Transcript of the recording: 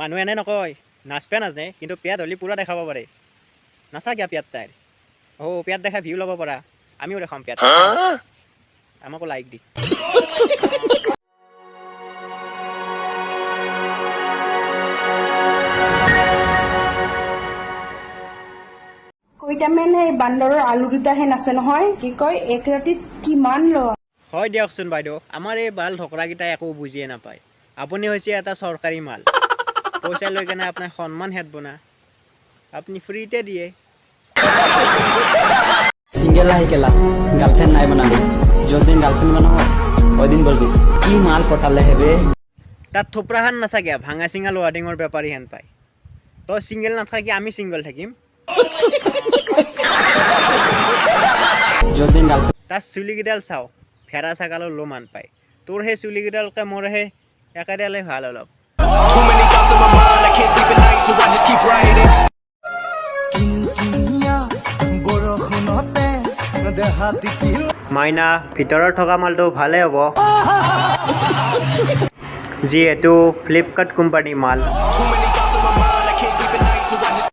মানুহে এনে নকয় নাচপে নাজানে কিন্তু পেট হ'লে পূৰা দেখাব পাৰে নাচা কিয়া পেট তাইৰ পেট দেখা ভিউ ল'ব পাৰা আমিও দেখাম পেট আমাকো লাইক দি কেইটামান সেই বান্দৰৰ আলু দুটাহে নাছে নহয় কি কয় এক ৰাতিত কিমান লয় হয় দিয়কচোন বাইদেউ আমাৰ এই বাল ঢকৰাকেইটাই একো বুজিয়ে নাপায় আপুনি হৈছে এটা চৰকাৰী মাল পইচা লৈ কেনে আপোনাৰ সন্মান হেঁটব না আপুনি ফ্ৰীতে দিয়ে সিঙ্গেল है केला गर्लफ्रेंड नहीं बनाली जो दिन गर्लफ्रेंड बनाओ वो दिन बोलबी की माल पटाले है बे তাত থোপৰাহান নাচাকে ভাঙা চিঙা লোৱাডিঙৰ বেপাৰী হেন পায় তই ছিংগেল নাথাকি আমি ছিংগল থাকিম जो दिन गर्लफ्रेंड তাৰ চুলিকেইডাল চাওঁ ফেৰা ছাগালৰ লো মান পায় তোৰ সেই চুলিকেইডালকে মোৰ সেই একেডালে ভাল অলপ Too many thoughts on my mind, I can't sleep at night, so I just keep writing. মাইনা ভিতৰত থকা মালটো ভালে হ'ব যিহেতু ফ্লিপকাৰ্ট কোম্পানী মাল Too many thoughts on my mind, I can't sleep at night, so I just